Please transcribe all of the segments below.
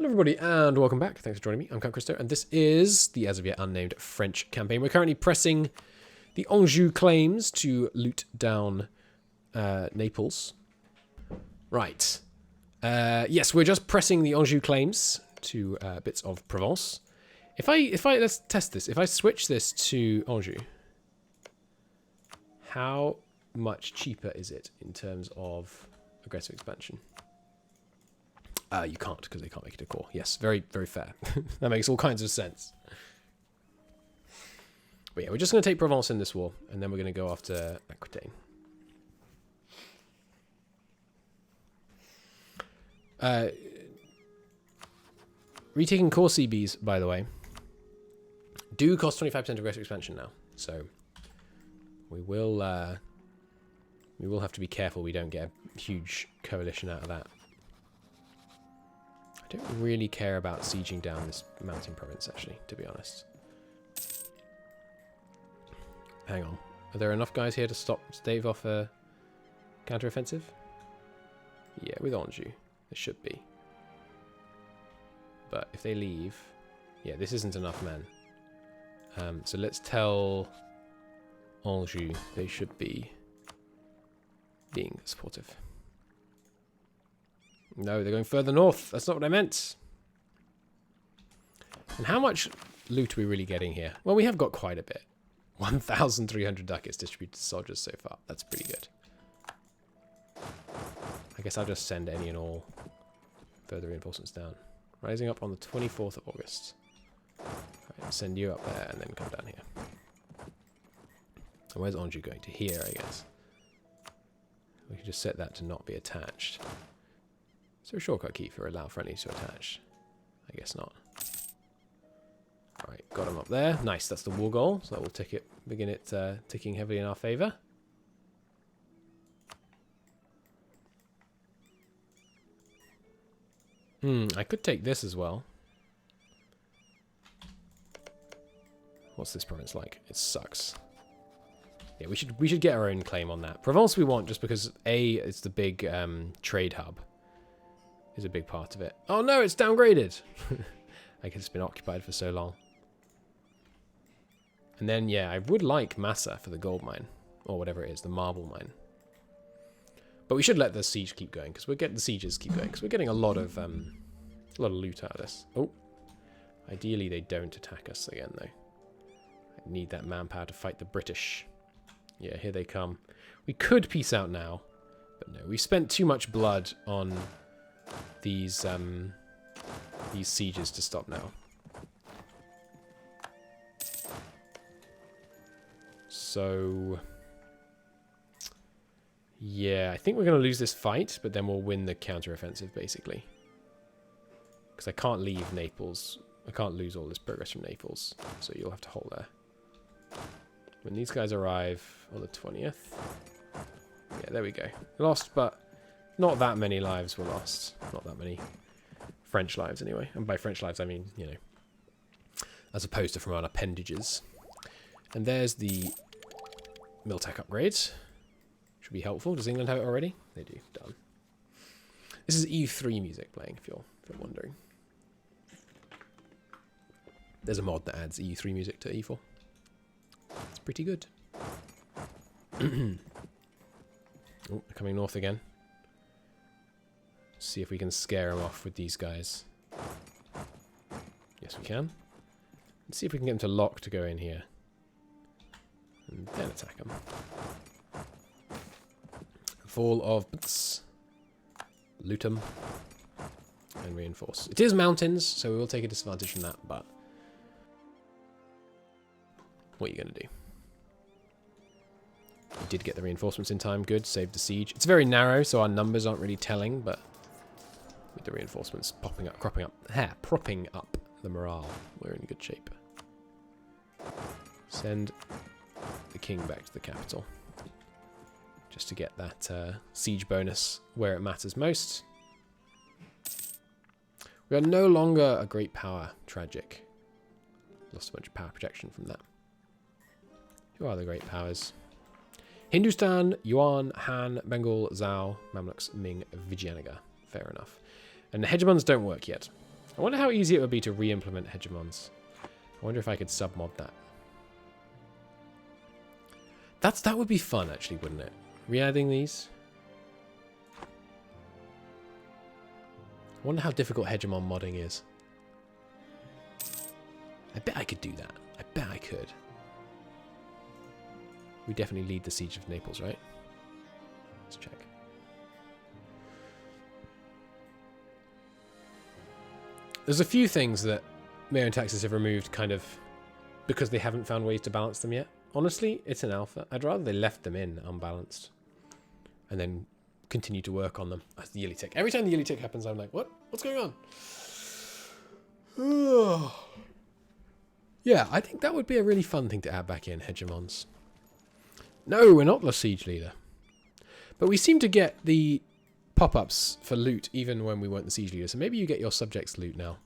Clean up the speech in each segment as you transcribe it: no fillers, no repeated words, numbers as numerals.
Hello everybody and welcome back. Thanks for joining me. I'm Count Christo and this is the as of yet unnamed French campaign. We're currently pressing the Anjou claims to loot down Naples. Right. Yes, we're just pressing the Anjou claims to bits of Provence. If I let's test this. If I switch this to Anjou, how much cheaper is it in terms of aggressive expansion? You can't, because they can't make it a core. Yes, very, very fair. That makes all kinds of sense. But yeah, we're just going to take Provence in this war, and then we're going to go after Aquitaine. Retaking core CBs, by the way, do cost 25% aggressive expansion now. So we will have to be careful we don't get a huge coalition out of that. I don't really care about sieging down this mountain province, actually, to be honest. Hang on. Are there enough guys here to stave off a counteroffensive? Yeah, with Anjou. There should be. But if they leave... Yeah, this isn't enough men. So let's tell Anjou they should be being supportive. No, they're going further north. That's not what I meant. And how much loot are we really getting here? Well, we have got quite a bit. 1,300 ducats distributed to soldiers so far. That's pretty good. I guess I'll just send any and all further reinforcements down. Rising up on the 24th of August. Right, send you up there and then come down here. And where's Anjou going? To here, I guess. We could just set that to not be attached. Is there a shortcut key for allow friendlies to attach? I guess not. Alright, got him up there. Nice, that's the war goal. So that will begin it ticking heavily in our favour. I could take this as well. What's this province like? It sucks. Yeah, we should get our own claim on that. Provence we want just because A, it's the big trade hub. Is a big part of it. Oh no, it's downgraded. I guess it's been occupied for so long. And then, yeah, I would like Massa for the gold mine. Or whatever it is, the marble mine. But we should let the siege keep going, because we're getting the sieges keep going, because we're getting a lot of loot out of this. Oh. Ideally they don't attack us again though. I need that manpower to fight the British. Yeah, here they come. We could peace out now, but no, we spent too much blood on these sieges to stop now. So yeah, I think we're going to lose this fight, but then we'll win the counteroffensive basically. Because I can't leave Naples. I can't lose all this progress from Naples, so you'll have to hold there. When these guys arrive on the 20th. Yeah, there we go. Lost, but not that many lives were lost. Not that many French lives, anyway. And by French lives, I mean, you know, as opposed to from our appendages. And there's the Miltech upgrades. Should be helpful. Does England have it already? They do. Done. This is EU3 music playing, if you're wondering. There's a mod that adds EU3 music to E4. It's pretty good. Oh, they're coming north again. See if we can scare them off with these guys. Yes, we can. Let's see if we can get them to lock to go in here. And then attack them. Fall of bits. Loot them. And reinforce. It is mountains, so we will take a disadvantage from that, but what are you going to do? We did get the reinforcements in time. Good. Saved the siege. It's very narrow, so our numbers aren't really telling, but with the reinforcements propping up the morale, we're in good shape. Send the king back to the capital. Just to get that siege bonus where it matters most. We are no longer a great power. Tragic. Lost a bunch of power protection from that. Who are the great powers? Hindustan, Yuan, Han, Bengal, Zhao, Mamluks, Ming, Vijayanagara. Fair enough. And the hegemons don't work yet. I wonder how easy it would be to re-implement hegemons. I wonder if I could submod that. That would be fun, actually, wouldn't it? Re-adding these. I wonder how difficult hegemon modding is. I bet I could do that. I bet I could. We definitely lead the Siege of Naples, right? Let's check. There's a few things that MEIOU and Taxes have removed kind of because they haven't found ways to balance them yet. Honestly, it's an alpha. I'd rather they left them in unbalanced and then continue to work on them as the yearly tick. Every time the yearly tick happens, I'm like, what? What's going on? Yeah, I think that would be a really fun thing to add back in, hegemons. No, we're not the siege leader. But we seem to get the pop-ups for loot even when we weren't the siege leader. So maybe you get your subjects loot now.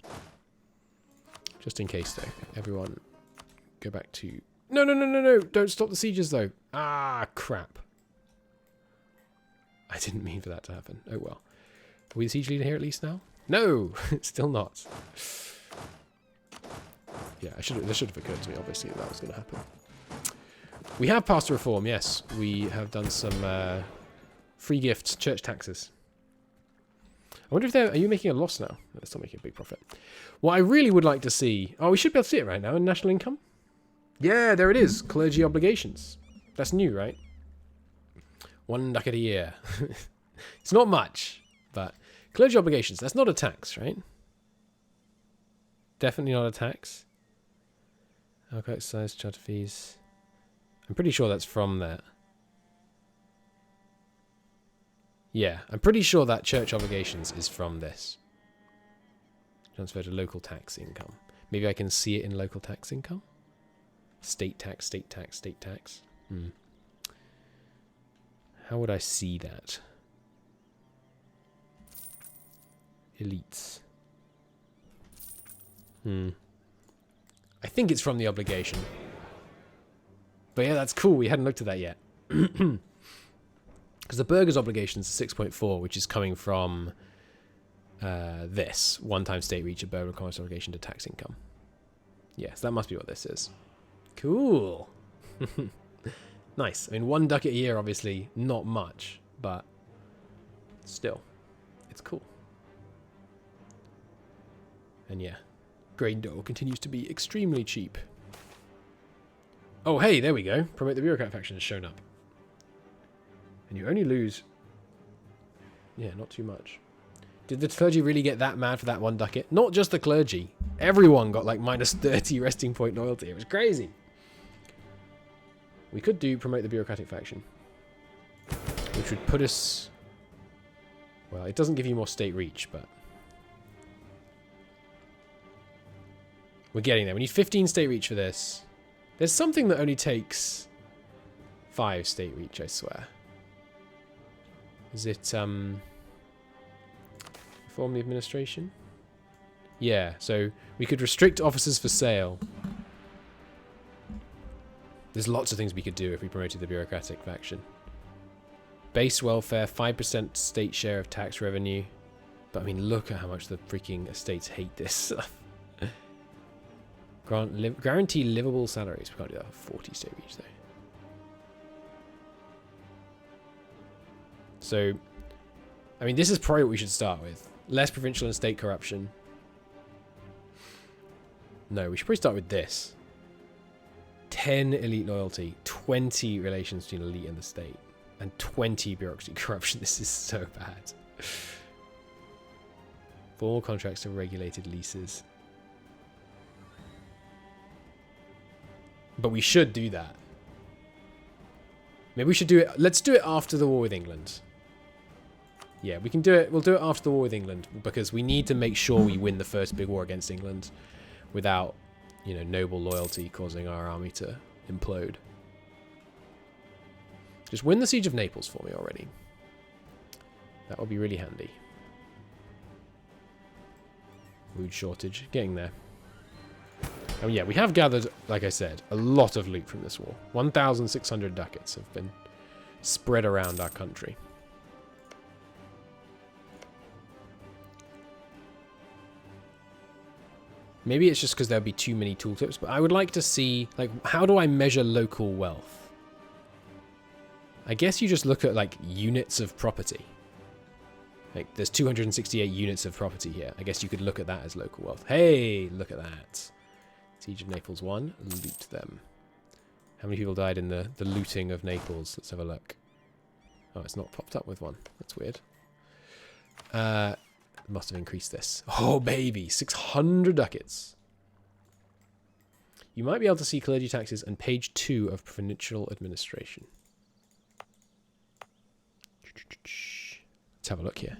Just in case, though. Everyone, go back to... No, no, no, no, no. Don't stop the sieges, though. Ah, crap. I didn't mean for that to happen. Oh, well. Are we the siege leader here at least now? No, still not. Yeah, this should have occurred to me, obviously, that was going to happen. We have passed a reform, yes. We have done some free gifts, church taxes. I wonder if they're... Are you making a loss now? No, they're still making a big profit. What I really would like to see... Oh, we should be able to see it right now in national income. Yeah, there it is. Clergy obligations. That's new, right? 1 ducat a year. It's not much, but... Clergy obligations. That's not a tax, right? Definitely not a tax. Alcohol excise, charter fees. I'm pretty sure that's from that. Yeah, I'm pretty sure that church obligations is from this. Transfer to local tax income. Maybe I can see it in local tax income? State tax, state tax, state tax. How would I see that? Elites. I think it's from the obligation. But yeah, that's cool. We hadn't looked at that yet. Because the burgers obligations are 6.4, which is coming from this one-time state reach of burger commerce obligation to tax income. Yes, that must be what this is. Cool. Nice. I mean, 1 ducat a year, obviously, not much, but still, it's cool. And yeah, grain dough continues to be extremely cheap. Oh, hey, there we go. Promote the bureaucrat faction has shown up. And you only lose... Yeah, not too much. Did the clergy really get that mad for that 1 ducat? Not just the clergy. Everyone got like minus 30 resting point loyalty. It was crazy. We could do promote the bureaucratic faction. Which would put us... Well, it doesn't give you more state reach, but... We're getting there. We need 15 state reach for this. There's something that only takes 5 state reach, I swear. Is it, reform the administration? Yeah, so we could restrict officers for sale. There's lots of things we could do if we promoted the bureaucratic faction. Base welfare, 5% state share of tax revenue. But I mean, look at how much the freaking estates hate this stuff. Guarantee livable salaries. We can't do that for 40 state reach, though. So, I mean, this is probably what we should start with. Less provincial and state corruption. No, we should probably start with this. 10 elite loyalty, 20 relations between elite and the state, and 20 bureaucracy corruption. This is so bad. Formal contracts of regulated leases. But we should do that. Maybe we should do it. Let's do it after the war with England. Yeah, we can do it. We'll do it after the war with England because we need to make sure we win the first big war against England without, you know, noble loyalty causing our army to implode. Just win the Siege of Naples for me already. That would be really handy. Food shortage. Getting there. Oh yeah, we have gathered, like I said, a lot of loot from this war. 1,600 ducats have been spread around our country. Maybe it's just because there'll be too many tooltips, but I would like to see, like, how do I measure local wealth? I guess you just look at, like, units of property. Like, there's 268 units of property here. I guess you could look at that as local wealth. Hey, look at that. Siege of Naples 1. Loot them. How many people died in the looting of Naples? Let's have a look. Oh, it's not popped up with one. That's weird. Must have increased this. Oh, baby. 600 ducats. You might be able to see clergy taxes on page 2 of provincial administration. Let's have a look here.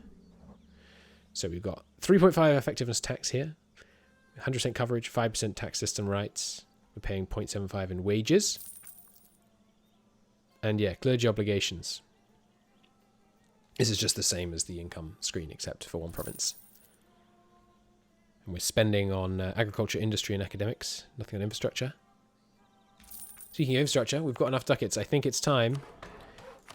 So we've got 3.5 effectiveness tax here. 100% coverage, 5% tax system rights. We're paying 0.75 in wages. And yeah, clergy obligations. This is just the same as the income screen, except for one province. And we're spending on agriculture, industry, and academics. Nothing on infrastructure. Speaking of infrastructure, we've got enough ducats. I think it's time.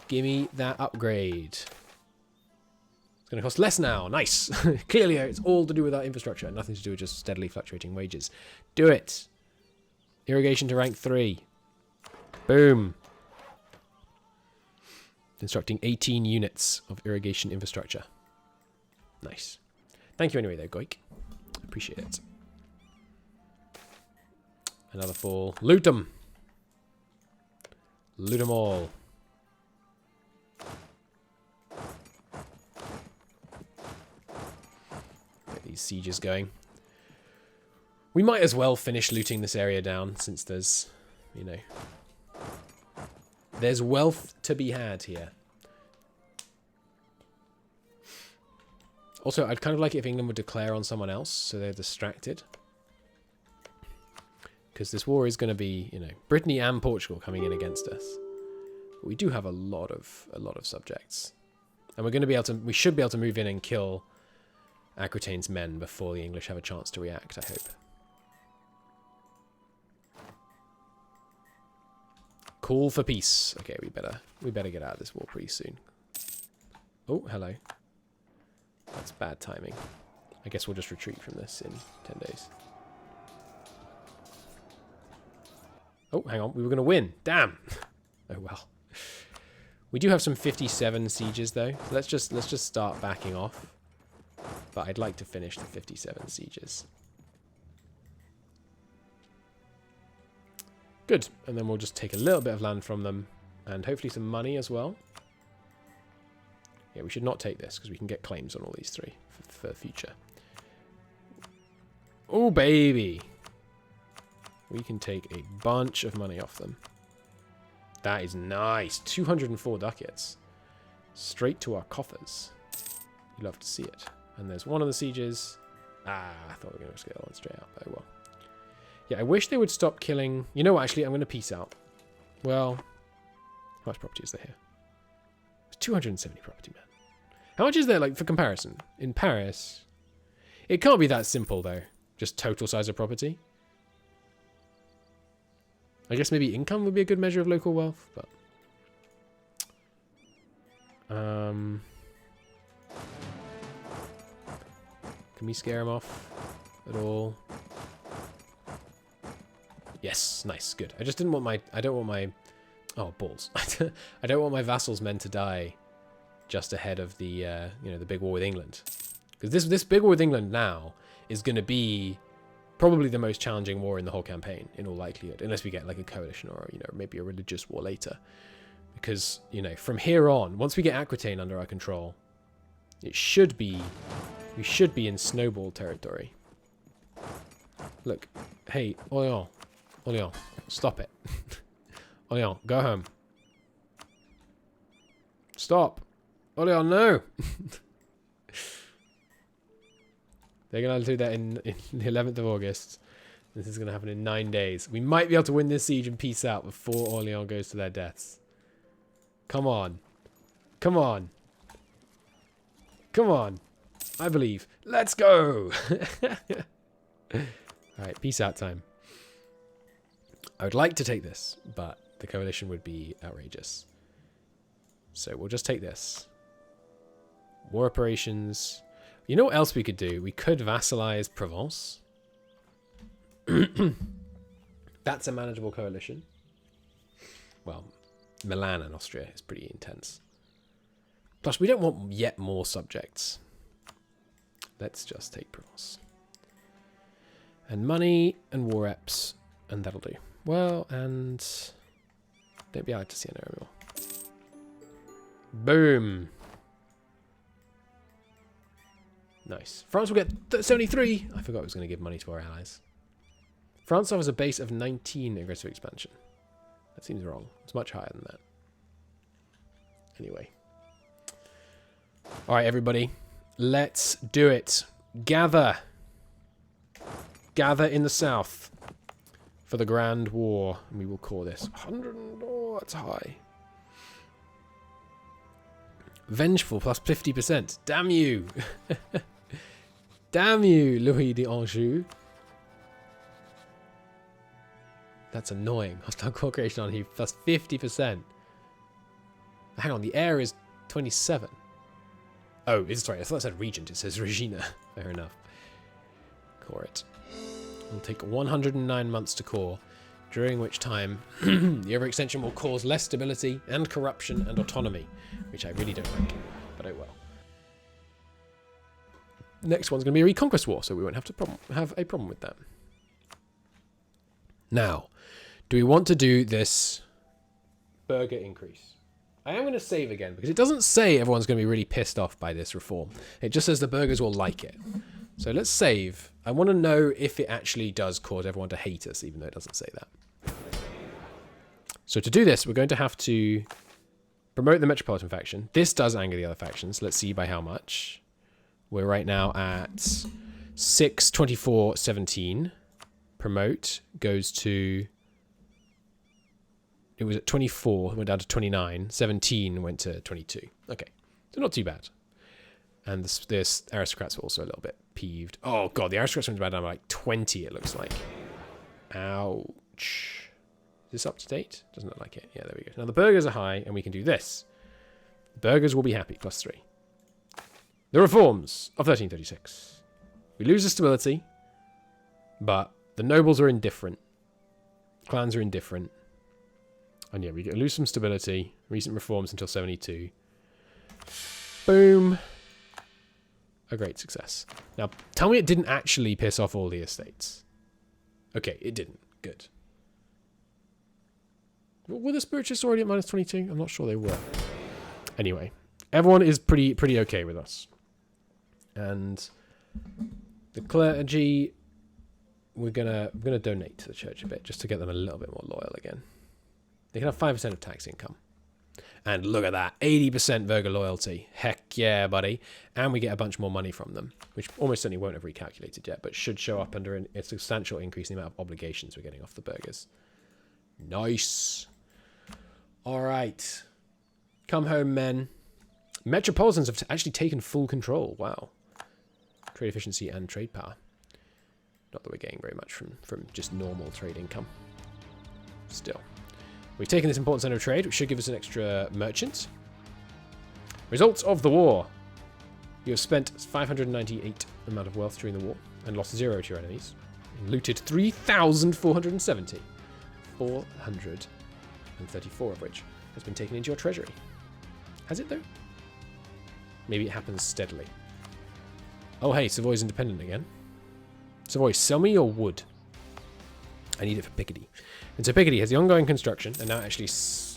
Give me that upgrade. It's going to cost less now. Nice. Clearly, it's all to do with our infrastructure. Nothing to do with just steadily fluctuating wages. Do it. Irrigation to rank 3. Boom. Constructing 18 units of irrigation infrastructure. Nice. Thank you anyway, though, Goik. Appreciate it. Another fall. Loot them. Loot them all. Get these sieges going. We might as well finish looting this area down, since there's, you know, there's wealth to be had here. Also, I'd kind of like it if England would declare on someone else, so they're distracted. Because this war is going to be, you know, Brittany and Portugal coming in against us. But we do have a lot of subjects. And we're going to be able to, we should be able to move in and kill Aquitaine's men before the English have a chance to react, I hope. Call for peace. Okay, we better get out of this war pretty soon. Oh, hello. That's bad timing. I guess we'll just retreat from this in 10 days. Oh, hang on. We were going to win. Damn. Oh, well. We do have some 57 sieges, though. So let's just start backing off. But I'd like to finish the 57 sieges. Good. And then we'll just take a little bit of land from them. And hopefully some money as well. Yeah, we should not take this, because we can get claims on all these three for the future. Oh, baby. We can take a bunch of money off them. That is nice. 204 ducats. Straight to our coffers. You love to see it. And there's one of the sieges. Ah, I thought we were going to scale on straight out. Oh, well. Yeah, I wish they would stop killing... You know what, actually, I'm going to peace out. Well, how much property is there here? 270 property, man. How much is there, like, for comparison? In Paris, it can't be that simple, though. Just total size of property. I guess maybe income would be a good measure of local wealth, but... Can we scare him off at all? Yes, nice, good. I just didn't want my... I don't want my... Oh, balls. I don't want my vassals' men to die just ahead of the, you know, the big war with England. Because this big war with England now is going to be probably the most challenging war in the whole campaign, in all likelihood. Unless we get, like, a coalition or, you know, maybe a religious war later. Because, you know, from here on, once we get Aquitaine under our control, it should be... We should be in snowball territory. Look. Hey, Orléans. Orléans, stop it. Orléans, go home. Stop. Orléans, no. They're going to do that in the 11th of August. This is going to happen in 9 days. We might be able to win this siege and peace out before Orléans goes to their deaths. Come on. Come on. Come on. I believe. Let's go. Alright, peace out time. I would like to take this, but the coalition would be outrageous. So we'll just take this. War operations. You know what else we could do? We could vassalize Provence. That's a manageable coalition. Well, Milan and Austria is pretty intense. Plus, we don't want yet more subjects. Let's just take Provence. And money and war reps, and that'll do. Well, and don't be allowed to see an anymore. Boom. Nice. France will get 73. I forgot I was going to give money to our allies. France offers a base of 19 aggressive expansion. That seems wrong. It's much higher than that. Anyway. Alright, everybody. Let's do it. Gather. Gather in the south for the Grand War. And we will call this 100. Oh, that's high. Vengeful plus 50%. Damn you. Damn you, Louis d'Anjou. That's annoying. Hostile cooperation on you plus 50%. Hang on, the heir is 27. Oh, sorry, I thought it said regent. It says Regina. Fair enough. Core it. It'll take 109 months to core, during which time the overextension will cause less stability and corruption and autonomy, which I really don't like, but oh well. Next one's going to be a reconquest war, so we won't have to have a problem with that. Now, do we want to do this burger increase? I am going to save again, because it doesn't say everyone's going to be really pissed off by this reform. It just says the burgers will like it. So let's save. I want to know if it actually does cause everyone to hate us, even though it doesn't say that. So to do this, we're going to have to promote the Metropolitan faction. This does anger the other factions. Let's see by how much. We're right now at 6, 24, 17. Promote goes to... It was at 24, went down to 29. 17 went to 22. Okay, so not too bad. And this aristocrats were also a little bit peeved. Oh god, the aristocrats went down by like 20, it looks like. Ouch. Is this up to date? Doesn't look like it. Yeah, there we go. Now the burgers are high, and we can do this. The burgers will be happy, plus 3. The reforms of 1336. We lose the stability, but the nobles are indifferent. Clans are indifferent. And yeah, we lose some stability. Recent reforms until 72. Boom. A great success. Now, tell me it didn't actually piss off all the estates. Okay, it didn't. Good. Were the spiritualists already at minus 22? I'm not sure they were. Anyway, everyone is pretty okay with us. And the clergy, we're gonna donate to the church a bit just to get them a little bit more loyal again. They can have 5% of tax income. And look at that, 80% Burger loyalty. Heck yeah, buddy. And we get a bunch more money from them, which almost certainly won't have recalculated yet, but should show up under a substantial increase in the amount of obligations we're getting off the burgers. Nice. All right. Come home, men. Metropolitans have actually taken full control. Wow. Trade efficiency and trade power. Not that we're getting very much from just normal trade income. Still. We've taken this important center of trade, which should give us an extra merchant. Results of the war. You have spent 598 amount of wealth during the war and lost 0 to your enemies. And looted 3,470. 434 of which has been taken into your treasury. Has it, though? Maybe it happens steadily. Oh, hey, Savoy's independent again. Savoy, sell me your wood. I need it for Picardy. And so Picardy has the ongoing construction, and now actually,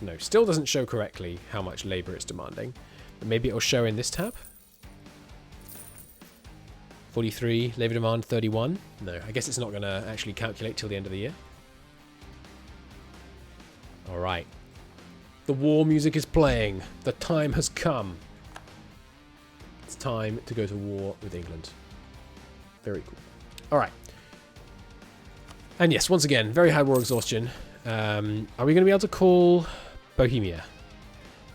no, still doesn't show correctly how much labor it's demanding. But maybe it'll show in this tab. 43, labor demand 31. No, I guess it's not going to actually calculate till the end of the year. All right. The war music is playing. The time has come. It's time to go to war with England. Very cool. All right. And yes, once again, very high war exhaustion. Are we going to be able to call Bohemia?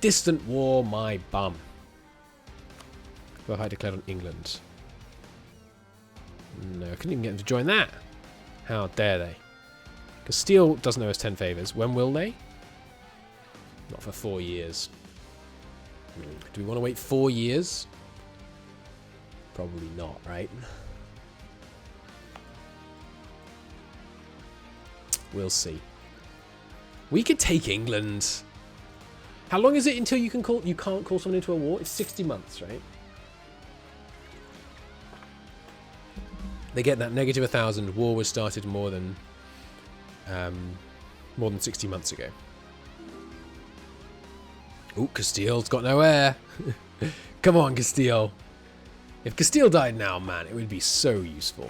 Distant war, my bum. Well, I declared on England. No, I couldn't even get them to join that. How dare they? Castile doesn't owe us 10 favours. When will they? Not for 4 years. Do we want to wait 4 years? Probably not, right? We'll see. We could take England. How long is it until you can't call someone into a war? It's 60 months, right? They get that negative 1,000. War was started more than 60 months ago. Ooh, Castile's got no heir. Come on, Castile. If Castile died now, man, it would be so useful.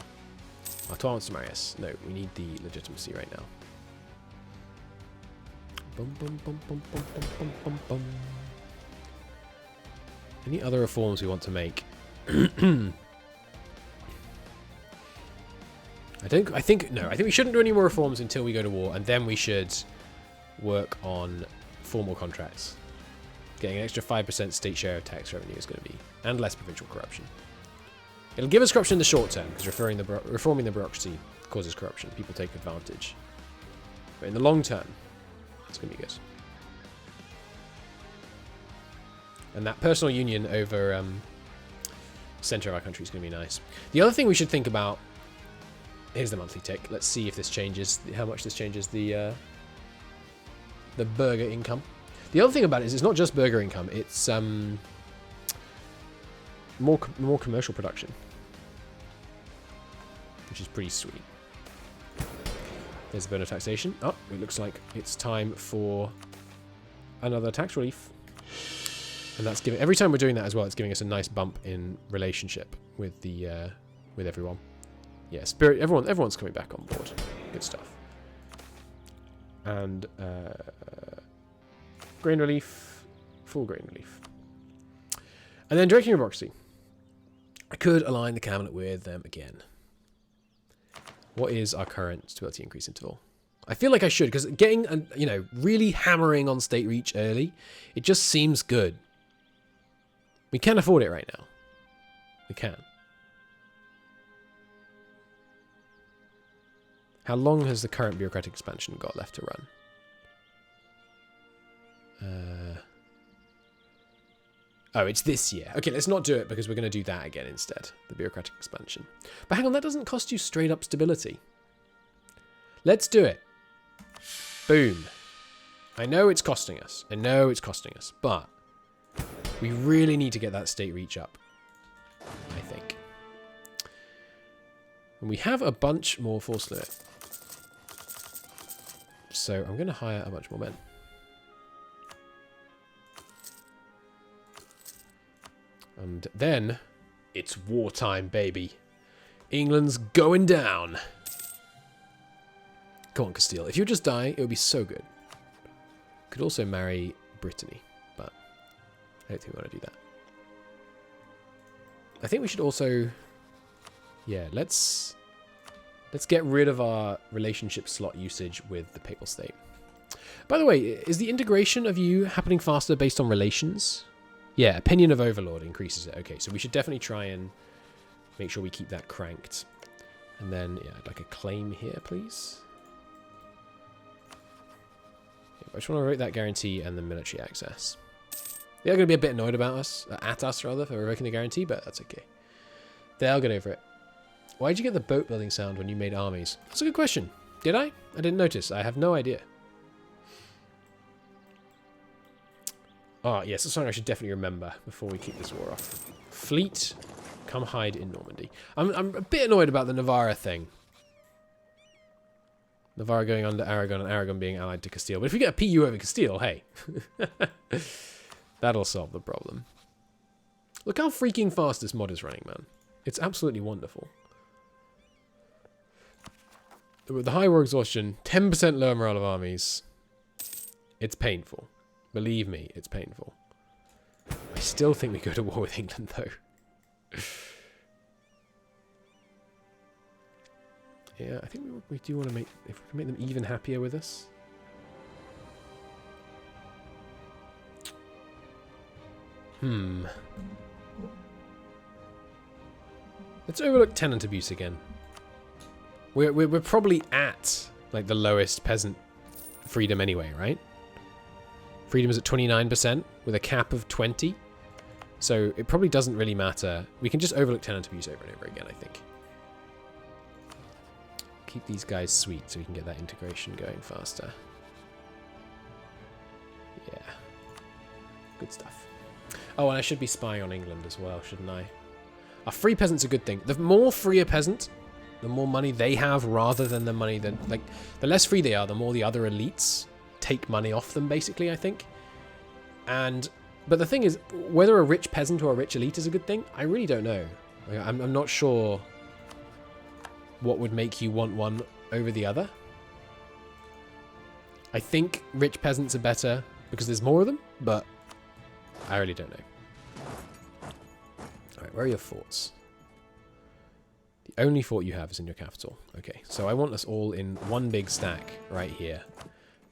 Artois wants to marry us. No, we need the legitimacy right now. Bum, bum, bum, bum, bum, bum, bum, bum, bum. Any other reforms we want to make? I think we shouldn't do any more reforms until we go to war, and then we should work on formal contracts. Getting an extra 5% state share of tax revenue is going to be, and less provincial corruption. It'll give us corruption in the short term, because reforming the bureaucracy causes corruption. People take advantage. But in the long term, it's going to be good. And that personal union over center of our country is going to be nice. The other thing we should think about, here's the monthly tick. Let's see if this changes, how much this changes the burger income. The other thing about it is it's not just burger income, it's more commercial production, which is pretty sweet. There's the burner taxation. Oh, it looks like it's time for another tax relief. And that's giving, every time we're doing that as well, it's giving us a nice bump in relationship with the with everyone. Yeah, spirit. Everyone's coming back on board. Good stuff. And grain relief, full grain relief, and then directing bureaucracy. I could align the cabinet with them again. What is our current stability increase interval? I feel like I should, because getting really hammering on state reach early, it just seems good. We can afford it right now. We can. How long has the current bureaucratic expansion got left to run? Oh, it's this year. Okay, let's not do it because we're going to do that again instead. The bureaucratic expansion. But hang on, that doesn't cost you straight up stability. Let's do it. Boom. I know it's costing us. But we really need to get that state reach up, I think. And we have a bunch more force limit. So I'm going to hire a bunch more men. And then it's wartime, baby. England's going down. Come on, Castile. If you just die, it would be so good. Could also marry Brittany, but I don't think we want to do that. I think we should also, yeah, let's get rid of our relationship slot usage with the Papal State. By the way, is the integration of you happening faster based on relations? Yeah, opinion of overlord increases it. Okay, so we should definitely try and make sure we keep that cranked. And then, yeah, I'd like a claim here, please. Yeah, I just want to revoke that guarantee and the military access. They are going to be a bit annoyed about us, at us rather, for revoking the guarantee, but that's okay. They'll get over it. Why did you get the boat building sound when you made armies? That's a good question. Did I? I didn't notice. I have no idea. Oh, yes, that's something I should definitely remember before we kick this war off. Fleet, come hide in Normandy. I'm a bit annoyed about the Navarra thing. Navarra going under Aragon and Aragon being allied to Castile. But if we get a PU over Castile, hey. That'll solve the problem. Look how freaking fast this mod is running, man. It's absolutely wonderful. With the high war exhaustion, 10% lower morale of armies. It's painful. Believe me, it's painful. I still think we go to war with England, though. Yeah, I think we do want to make... If we can make them even happier with us. Let's overlook tenant abuse again. We're probably at, like, the lowest peasant freedom anyway, right? Freedom is at 29% with a cap of 20. So it probably doesn't really matter. We can just overlook tenant abuse over and over again, I think. Keep these guys sweet so we can get that integration going faster. Yeah. Good stuff. Oh, and I should be spying on England as well, shouldn't I? A free peasant's a good thing. The more free a peasant, the more money they have rather than the money that... Like, the less free they are, the more the other elites take money off them, basically, I think. But the thing is, whether a rich peasant or a rich elite is a good thing, I really don't know. Like, I'm not sure what would make you want one over the other. I think rich peasants are better because there's more of them, but I really don't know. Alright, where are your forts? The only fort you have is in your capital. Okay, so I want us all in one big stack right here.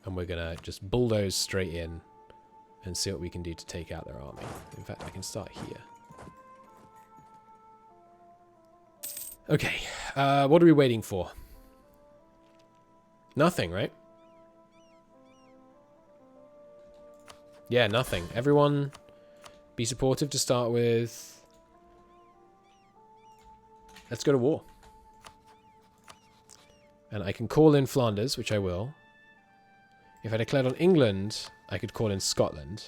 And we're going to just bulldoze straight in and see what we can do to take out their army. In fact, I can start here. Okay, what are we waiting for? Nothing, right? Yeah, nothing. Everyone be supportive to start with. Let's go to war. And I can call in Flanders, which I will. If I declared on England, I could call in Scotland.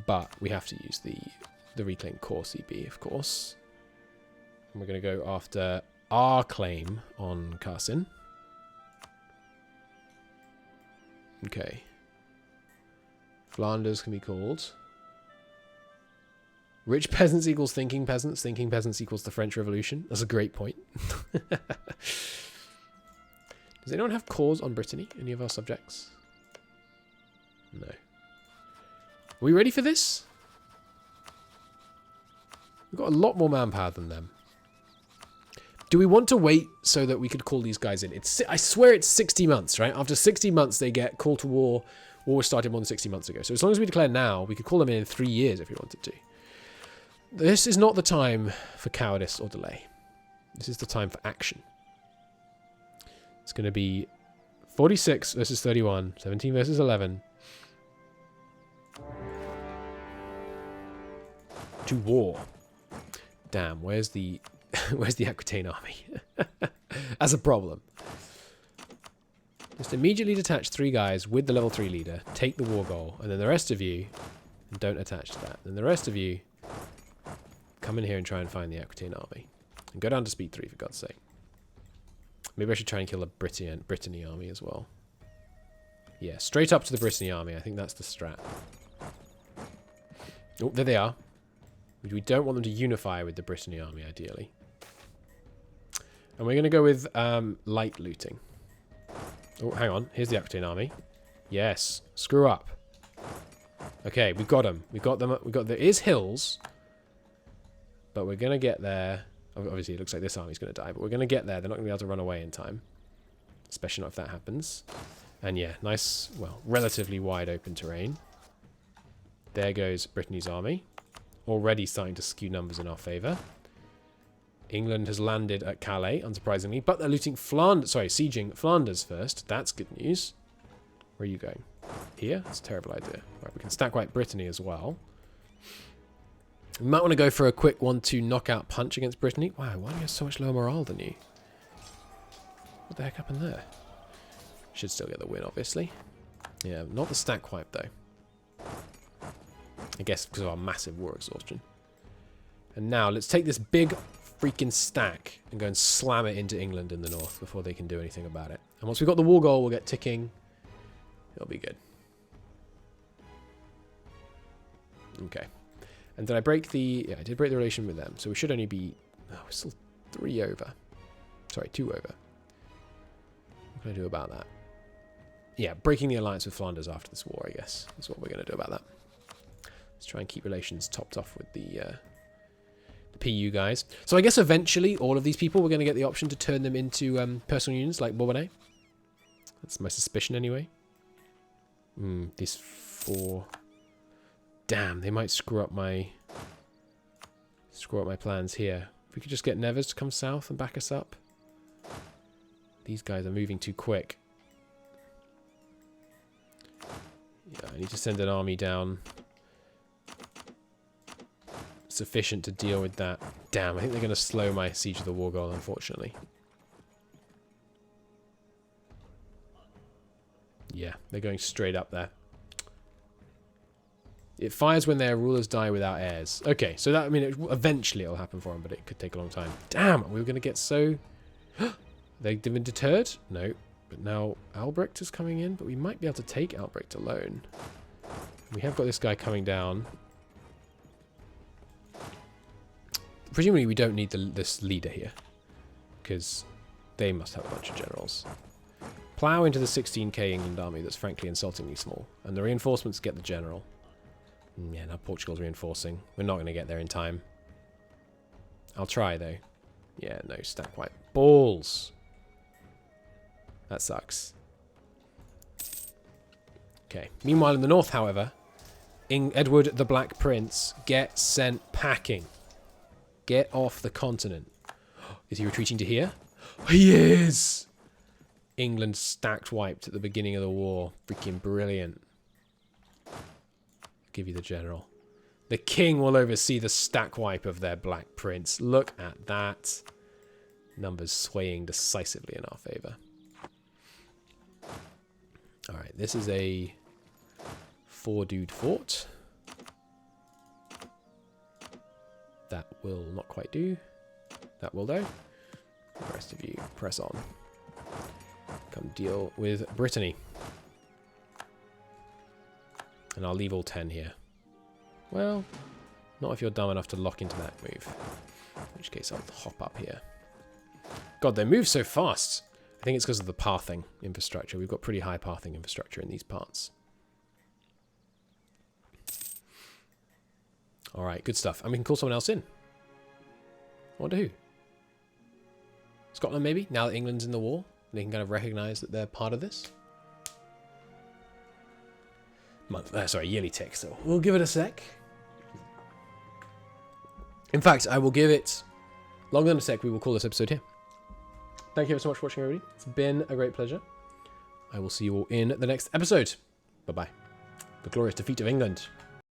But we have to use the reclaimed core CB, of course. And we're going to go after our claim on Carson. Okay. Flanders can be called. Rich peasants equals thinking peasants. Thinking peasants equals the French Revolution. That's a great point. Does anyone have cores on Brittany? Any of our subjects? No. Are we ready for this? We've got a lot more manpower than them. Do we want to wait so that we could call these guys in? I swear it's 60 months, right? After 60 months, they get call to war. War started more than 60 months ago. So as long as we declare now, we could call them in 3 years if we wanted to. This is not the time for cowardice or delay. This is the time for action. It's going to be 46 versus 31, 17 versus 11. To war. Damn, where's the Aquitaine army? As a problem. Just immediately detach 3 guys with the level 3 leader, take the war goal, and then the rest of you don't attach to that. Then the rest of you come in here and try and find the Aquitaine army. And go down to speed 3 for God's sake. Maybe I should try and kill the Brittany army as well. Yeah, straight up to the Brittany army. I think that's the strat. Oh, there they are. We don't want them to unify with the Brittany army, ideally. And we're going to go with light looting. Oh, hang on. Here's the Aquitaine army. Yes. Screw up. Okay, we've got them. We've got them. There is hills. But we're going to get there. Obviously, it looks like this army's going to die. But we're going to get there. They're not going to be able to run away in time. Especially not if that happens. And yeah, nice, well, relatively wide open terrain. There goes Brittany's army. Already starting to skew numbers in our favour. England has landed at Calais, unsurprisingly. But they're looting Flanders. Sorry, sieging Flanders first. That's good news. Where are you going? Here? That's a terrible idea. Right, we can stack white Brittany as well. We might want to go for a quick 1-2 knockout punch against Brittany. Wow, why do you have so much lower morale than you? What the heck happened there? Should still get the win, obviously. Yeah, not the stack wipe, though. I guess because of our massive war exhaustion. And now, let's take this big freaking stack and go and slam it into England in the north before they can do anything about it. And once we've got the war goal, we'll get ticking. It'll be good. Okay. And did I break the... Yeah, I did break the relation with them. So we should only be... Oh, we're still 3 over. Sorry, 2 over. What can I do about that? Yeah, breaking the alliance with Flanders after this war, I guess. That's what we're going to do about that. Let's try and keep relations topped off with the PU guys. So I guess eventually all of these people, we're going to get the option to turn them into personal unions like Bourbonnais. That's my suspicion anyway. These 4... Damn, they might screw up my plans here. If we could just get Nevers to come south and back us up. These guys are moving too quick. Yeah, I need to send an army down sufficient to deal with that. Damn, I think they're going to slow my Siege of the War Goal, unfortunately. Yeah, they're going straight up there. It fires when their rulers die without heirs. Okay, so that, I mean, eventually it'll happen for them, but it could take a long time. Damn, we were going to get so... They've been deterred? No. But now Albrecht is coming in, but we might be able to take Albrecht alone. We have got this guy coming down. Presumably we don't need this leader here, because they must have a bunch of generals. Plow into the 16k England army that's frankly insultingly small, and the reinforcements get the general. Yeah, now Portugal's reinforcing. We're not going to get there in time. I'll try, though. Yeah, no, stack white. Balls! That sucks. Okay. Meanwhile, in the north, however, Edward the Black Prince gets sent packing. Get off the continent. Is he retreating to here? He is! England stacked wiped at the beginning of the war. Freaking brilliant. Give you the general. The king will oversee the stack wipe of their Black Prince. Look at that. Numbers swaying decisively in our favour. Alright, this is a 4-dude fort. That will not quite do. That will though. The rest of you press on. Come deal with Brittany. And I'll leave all 10 here. Well, not if you're dumb enough to lock into that move. In which case I'll hop up here. God, they move so fast. I think it's because of the pathing infrastructure. We've got pretty high pathing infrastructure in these parts. Alright, good stuff. And we can call someone else in. I wonder who? Scotland, maybe? Now that England's in the war, they can kind of recognise that they're part of this. Yearly tick, so we'll give it a sec. In fact, I will give it longer than a sec. We will call this episode here. Thank you ever so much for watching, everybody. It's been a great pleasure. I will see you all in the next episode. Bye-bye. The glorious defeat of England.